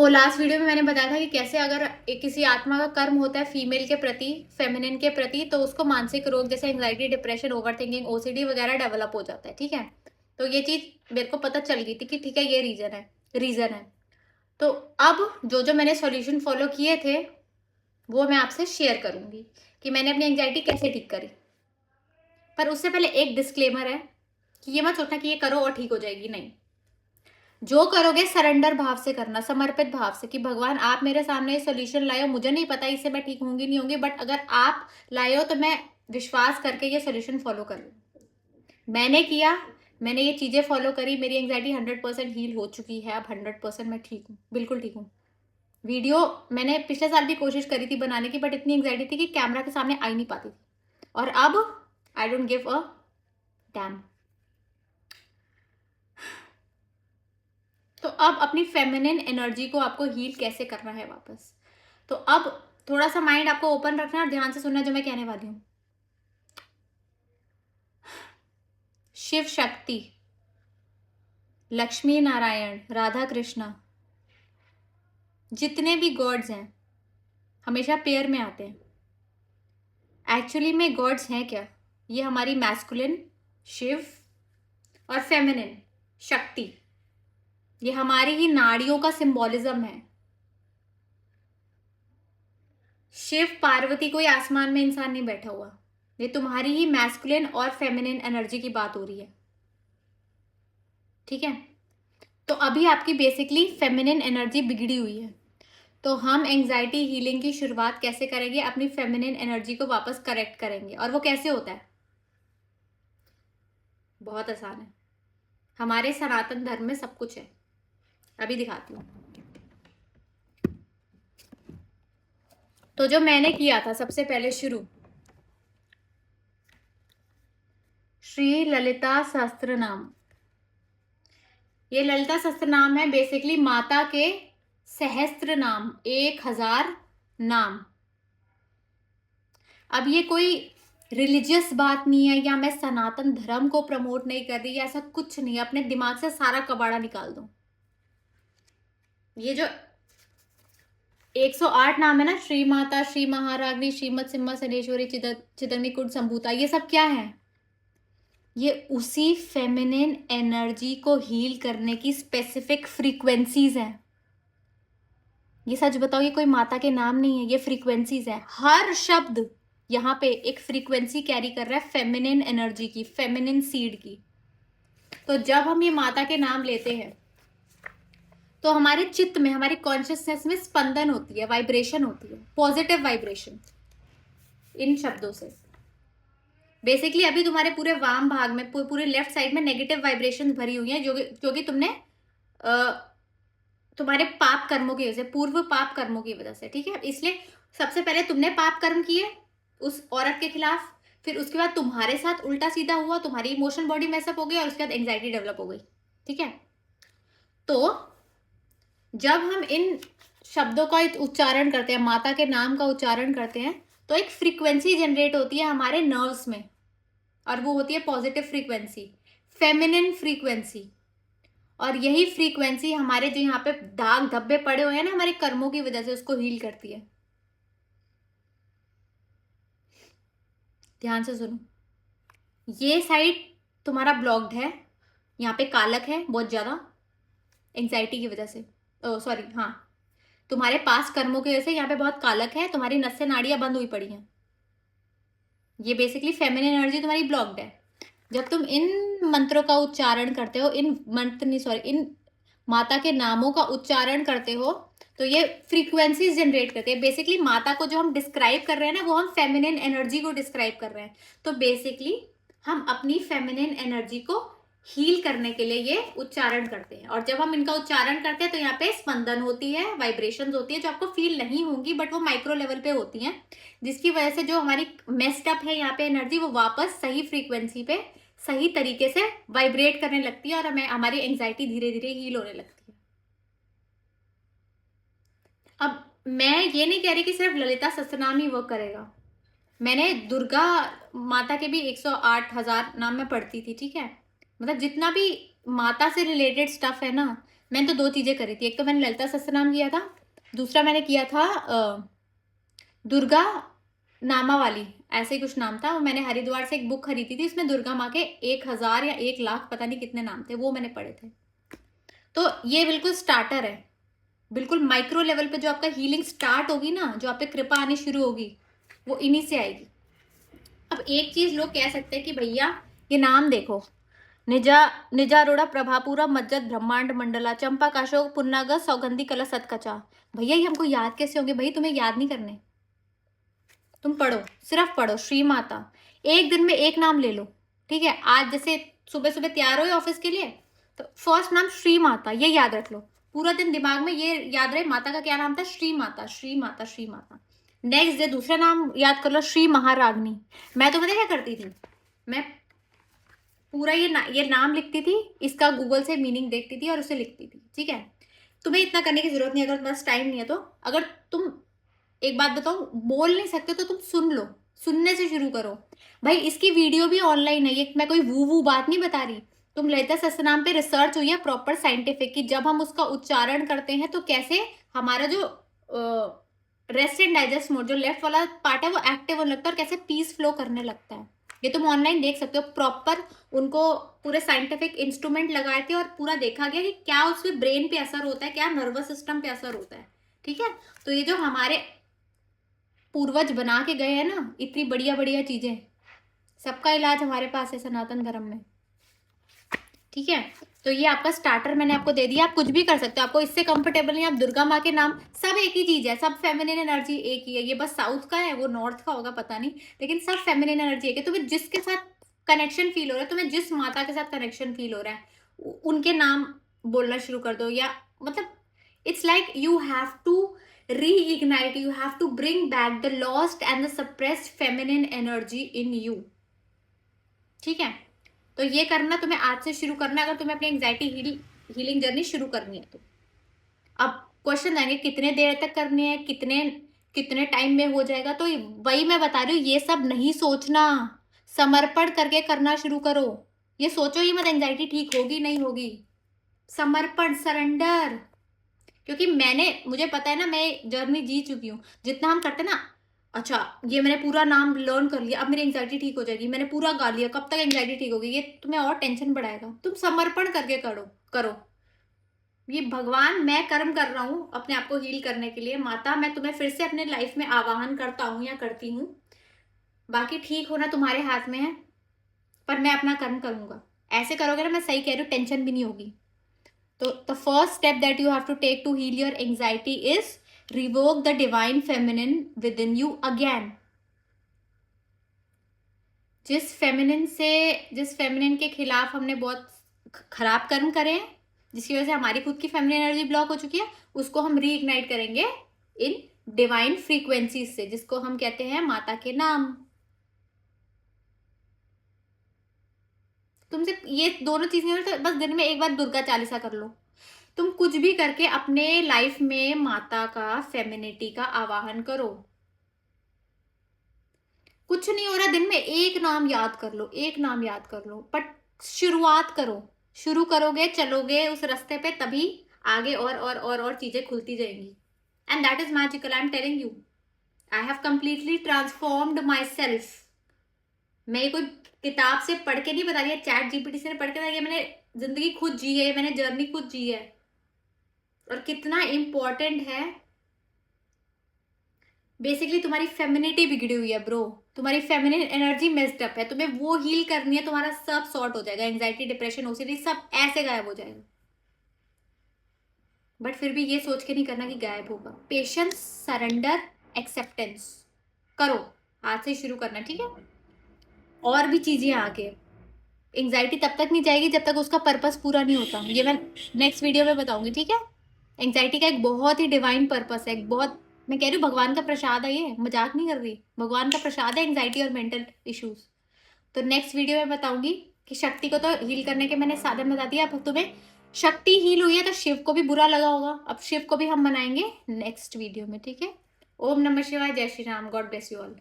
तो last video में मैंने बताया था कि कैसे अगर किसी आत्मा का कर्म होता है फीमेल के प्रति, फेमिनिन के प्रति, तो उसको मानसिक रोग जैसे एंग्जाइटी, डिप्रेशन, ओवरथिंकिंग, ओसीडी वगैरह डेवलप हो जाता है। ठीक है, तो ये चीज मेरे को पता चल गई थी कि ठीक है ये रीजन है। तो अब जो जो मैंने सॉल्यूशन फॉलो किए थे वो मैं आपसे शेयर करूंगी कि मैंने अपनी एंग्जाइटी कैसे ठीक करी। पर उससे पहले एक डिस्क्लेमर है कि ये मत सोचना कि ये करो और ठीक हो जाएगी, नहीं। जो करोगे सरेंडर भाव से करना, समर्पित भाव से कि भगवान आप मेरे सामने सॉल्यूशन लाए हो, मुझे नहीं पता इससे मैं ठीक होंगी नहीं होंगी, बट अगर आप लाए हो तो मैं विश्वास करके ये सॉल्यूशन फॉलो कर लूँ। मैंने किया, मैंने ये चीजें फॉलो करी, मेरी एंग्जाइटी 100% हील हो चुकी है। अब 100% मैं ठीक हूँ, बिल्कुल ठीक हूँ। वीडियो मैंने पिछले साल भी कोशिश करी थी बनाने की, बट इतनी एंग्जाइटी थी कि कैमरा के सामने आ ही नहीं पाती थी। और अब I don't give a dam. तो अब अपनी फेमिनिन एनर्जी को आपको हील कैसे करना है वापस। तो अब थोड़ा सा माइंड आपको ओपन रखना और ध्यान से सुनना जो मैं कहने वाली हूँ। शिव शक्ति, लक्ष्मी नारायण, राधा कृष्णा, जितने भी गॉड्स हैं हमेशा पेयर में आते हैं। एक्चुअली में गॉड्स हैं क्या? ये हमारी मैस्कुलिन शिव और फेमिनिन शक्ति, ये हमारी ही नाड़ियों का सिंबोलिज्म है। शिव पार्वती कोई आसमान में इंसान नहीं बैठा हुआ, ये तुम्हारी ही मैस्कुलिन और फेमिनिन एनर्जी की बात हो रही है। ठीक है, तो अभी आपकी बेसिकली फेमिनिन एनर्जी बिगड़ी हुई है। तो हम एंजाइटी हीलिंग की शुरुआत कैसे करेंगे? अपनी फेमिनिन एनर्जी को वापस करेक्ट करेंगे। और वो कैसे होता है? बहुत आसान है, हमारे सनातन धर्म में सब कुछ है। अभी दिखाती हूँ। तो जो मैंने किया था सबसे पहले शुरू, श्री ललिता सहस्त्र नाम। ये ललिता सहस्त्र नाम है बेसिकली माता के सहस्त्र नाम, 1000 नाम। अब ये कोई रिलीजियस बात नहीं है या मैं सनातन धर्म को प्रमोट नहीं कर रही, ऐसा कुछ नहीं। अपने दिमाग से सारा कबाड़ा निकाल दो। ये जो 108 नाम है ना, श्री माता, श्री महाराग्नि, श्रीमद सिम्हा सनेश्वरी, चिदग्नि कुंड संभूता, ये सब क्या है? ये उसी फेमिनिन एनर्जी को हील करने की स्पेसिफिक फ्रीक्वेंसीज हैं। ये सच बताओ, ये कोई माता के नाम नहीं है, ये फ्रीक्वेंसीज है। हर शब्द यहाँ पे एक फ्रीक्वेंसी कैरी कर रहा है फेमिनिन एनर्जी की, फेमिनिन सीड की। तो जब हम ये माता के नाम लेते हैं तो हमारे चित्त में, हमारी कॉन्शियसनेस में स्पंदन होती है, वाइब्रेशन होती है, पॉजिटिव वाइब्रेशन इन शब्दों से। बेसिकली अभी तुम्हारे पूरे वाम भाग में, पूरे लेफ्ट साइड में नेगेटिव वाइब्रेशन भरी हुई है, जो कि तुमने तुम्हारे पाप कर्मों की वजह से, पूर्व पाप कर्मों की वजह से। ठीक है, इसलिए सबसे पहले तुमने पाप कर्म किए उस औरत के खिलाफ, फिर उसके बाद तुम्हारे साथ उल्टा सीधा हुआ, तुम्हारी इमोशन बॉडी मैसअप हो गई और उसके बाद एंग्जाइटी डेवलप हो गई। ठीक है, तो जब हम इन शब्दों का उच्चारण करते हैं, माता के नाम का उच्चारण करते हैं, तो एक फ्रीक्वेंसी जनरेट होती है हमारे नर्व्स में, और वो होती है पॉजिटिव फ्रीक्वेंसी, फेमिनिन फ्रीक्वेंसी। और यही फ्रीक्वेंसी हमारे जो यहाँ पे दाग धब्बे पड़े हुए हैं ना हमारे कर्मों की वजह से, उसको हील करती है। ध्यान से सुनो, ये साइड तुम्हारा ब्लॉक्ड है, यहाँ पे कालक है बहुत ज्यादा एंजाइटी की वजह से, सॉरी हाँ, तुम्हारे पास कर्मों की वजह से यहाँ पे बहुत कालक है, तुम्हारी नसें नाड़ियां बंद हुई पड़ी हैं। ये बेसिकली फेमिनिन एनर्जी तुम्हारी ब्लॉक्ड है। जब तुम इन मंत्रों का उच्चारण करते हो, इन माता के नामों का उच्चारण करते हो, तो ये फ्रीक्वेंसीज जनरेट करते हैं। बेसिकली माता को जो हम डिस्क्राइब कर रहे हैं ना, वो हम फेमिनिन एनर्जी को डिस्क्राइब कर रहे हैं। तो बेसिकली हम अपनी फेमिनिन एनर्जी को हील करने के लिए ये उच्चारण करते हैं। और जब हम इनका उच्चारण करते हैं तो यहाँ पे स्पंदन होती है, वाइब्रेशंस होती है, जो आपको फील नहीं होंगी बट वो माइक्रो लेवल पे होती हैं, जिसकी वजह से जो हमारी मेस्ड अप है यहाँ पे एनर्जी, वो वापस सही फ्रीक्वेंसी पे सही तरीके से वाइब्रेट करने लगती है और हमें हमारी एंजाइटी धीरे धीरे हील होने लगती है। अब मैं ये नहीं कह रही कि सिर्फ ललिता सहस्त्रनाम ही वर्क करेगा। मैंने दुर्गा माता के भी 108,000 नाम में पढ़ती थी। ठीक है, मतलब जितना भी माता से रिलेटेड स्टफ है ना, मैंने तो 2 चीज़ें करी थी, एक तो मैंने ललिता सहस्त्रनाम किया था, दूसरा मैंने किया था दुर्गा नामा वाली, ऐसे ही कुछ नाम था। और मैंने हरिद्वार से एक बुक खरीदी थी, उसमें दुर्गा माँ के 1000 या 1 लाख पता नहीं कितने नाम थे, वो मैंने पढ़े थे। तो ये बिल्कुल स्टार्टर है, बिल्कुल माइक्रो लेवल पे जो आपका हीलिंग स्टार्ट होगी ना, जो आप पे कृपा आनी शुरू होगी, वो इन्हीं से आएगी। अब एक चीज लोग कह सकते हैं कि भैया ये नाम देखो, निजा निजारूढ़ा प्रभापुरा मज्जत ब्रह्मांड मंडला चंपा काशोक पुन्नाग सौगंधी कला सतकचा। भैया ये हमको याद कैसे होंगे? भाई तुम्हें याद नहीं करने, तुम पढ़ो, सिर्फ पढ़ो श्री माता, एक दिन में एक नाम ले लो, ठीक है? आज जैसे सुबह सुबह तैयार हो ऑफिस के लिए, तो फर्स्ट नाम श्री माता, ये याद रख लो, पूरा दिन दिमाग में ये याद रहे माता का क्या नाम था, श्री माता श्री माता श्री माता। नेक्स्ट डे दूसरा नाम याद कर लो, श्री महाराग्नी। मैं तो पता क्या करती थी, मैं पूरा ये नाम लिखती थी, इसका गूगल से मीनिंग देखती थी और उसे लिखती थी, ठीक है? तुम्हें इतना करने की जरूरत नहीं, अगर तुम्हारे पास टाइम नहीं है तो। अगर तुम, एक बात बताओ, बोल नहीं सकते तो तुम सुन लो, सुनने से शुरू करो। भाई इसकी वीडियो भी ऑनलाइन है, ये मैं कोई वू वू बात नहीं बता रही। तुम ललिता सहस्त्रनाम पे रिसर्च हुई है प्रॉपर साइंटिफिक की, जब हम उसका उच्चारण करते हैं तो कैसे हमारा जो रेस्ट एंड डाइजेस्ट मोड, जो लेफ्ट वाला पार्ट है, वो एक्टिव होने लगता है और कैसे पीस फ्लो करने लगता है। ये तुम ऑनलाइन देख सकते हो, प्रॉपर उनको पूरे साइंटिफिक इंस्ट्रूमेंट लगाए थे और पूरा देखा गया कि क्या उसमें ब्रेन पे असर होता है, क्या नर्वस सिस्टम पे असर होता है, ठीक है? तो ये जो हमारे पूर्वज बना के गए हैं ना, इतनी बढ़िया बढ़िया चीजें, सबका इलाज हमारे पास है सनातन धर्म में, ठीक है? तो ये आपका स्टार्टर मैंने आपको दे दिया, आप कुछ भी कर सकते हो, आपको इससे कंफर्टेबल नहीं, आप दुर्गा माँ के नाम, सब एक ही चीज है, सब फेमिनिन एनर्जी एक ही है। ये बस साउथ का है, वो नॉर्थ का होगा पता नहीं, लेकिन सब फेमिनिन एनर्जी है। तुम्हें जिसके साथ कनेक्शन फील हो रहा है, तुम्हें जिस माता के साथ कनेक्शन फील हो रहा है, उनके नाम बोलना शुरू कर दो। या मतलब it's like you have to reignite, you have to bring back the lost and the suppressed feminine energy in you, ठीक है? तो ये करना तुम्हें आज से शुरू करना, अगर तुम्हें अपनी एंजाइटी हीलिंग जर्नी शुरू करनी है तो। अब क्वेश्चन आएंगे कितने देर तक करनी है, कितने कितने टाइम में हो जाएगा? तो वही मैं बता रही हूँ, ये सब नहीं सोचना, समर्पण करके करना शुरू करो। ये सोचो ही मत एंजाइटी ठीक होगी नहीं होगी, समर्पण, सरेंडर। क्योंकि मुझे पता है ना, मैं जर्नी जी चुकी हूँ। जितना हम करते ना, अच्छा ये मैंने पूरा नाम लर्न कर लिया, अब मेरी एंजाइटी ठीक हो जाएगी, मैंने पूरा गा लिया, कब तक एंजाइटी ठीक होगी? ये तुम्हें और टेंशन बढ़ाएगा। तुम समर्पण करके करो। ये भगवान, मैं कर्म कर रहा हूँ अपने आप को हील करने के लिए, माता मैं तुम्हें फिर से अपने लाइफ में आवाहन करता हूँ या करती हूँ, बाकी ठीक होना तुम्हारे हाथ में है, पर मैं अपना कर्म करूंगा। ऐसे करोगे ना, मैं सही कह रही हूँ, टेंशन भी नहीं होगी। तो the first step that you have to take to heal your anxiety is revoke the divine feminine within you again. जिस फेमिनिन के खिलाफ हमने बहुत खराब कर्म करे हैं, जिसकी वजह से हमारी खुद की फेमिनिन एनर्जी ब्लॉक हो चुकी है, उसको हम रीइग्नाइट करेंगे इन डिवाइन फ्रीक्वेंसीज से, जिसको हम कहते हैं माता के नाम। तुमसे ये दोनों चीज नहीं हो तो बस दिन में एक बार दुर्गा चालीसा कर लो। तुम कुछ भी करके अपने लाइफ में माता का, फेमिनिटी का आवाहन करो। कुछ नहीं हो रहा, दिन में एक नाम याद कर लो, एक नाम याद कर लो, बट शुरुआत करो। शुरू करोगे, चलोगे उस रास्ते पे, तभी आगे और चीजें खुलती जाएंगी। And that is magical, I am telling you. I have completely transformed my self. मैं ये कोई किताब से पढ़ के नहीं बता रही है, चैट जीपीटी से पढ़ के बता रही है, मैंने जिंदगी खुद जी है, मैंने जर्नी खुद जी है। और कितना इंपॉर्टेंट है, बेसिकली तुम्हारी फेमिनिटी बिगड़ी हुई है ब्रो, तुम्हारी फेमिनिन एनर्जी मेस्ड अप है, तुम्हें वो हील करनी है, तुम्हारा सब सॉर्ट हो जाएगा, एंजाइटी, डिप्रेशन, ओसीडी सब ऐसे गायब हो जाएगा। बट फिर भी ये सोच के नहीं करना कि गायब होगा। पेशेंस, सरेंडर, एक्सेप्टेंस करो, आज से शुरू करना, ठीक है? और भी चीजें आगे, एंजाइटी तब तक नहीं जाएगी जब तक उसका पर्पस पूरा नहीं होता, ये मैं नेक्स्ट वीडियो में बताऊंगी, ठीक है? एंजाइटी का एक बहुत ही डिवाइन पर्पस है, एक बहुत, मैं कह रही हूँ भगवान का प्रसाद है, ये मजाक नहीं कर रही, भगवान का प्रसाद है एंजाइटी और मेंटल इश्यूज। तो नेक्स्ट वीडियो में बताऊंगी कि शक्ति को तो हील करने के मैंने साधन बता दिया। अब तुम्हें शक्ति हील हुई है तो शिव को भी बुरा लगा होगा, अब शिव को भी हम मनाएंगे नेक्स्ट वीडियो में, ठीक है? ओम नमः शिवाय, जय Shri Ram, God bless you all.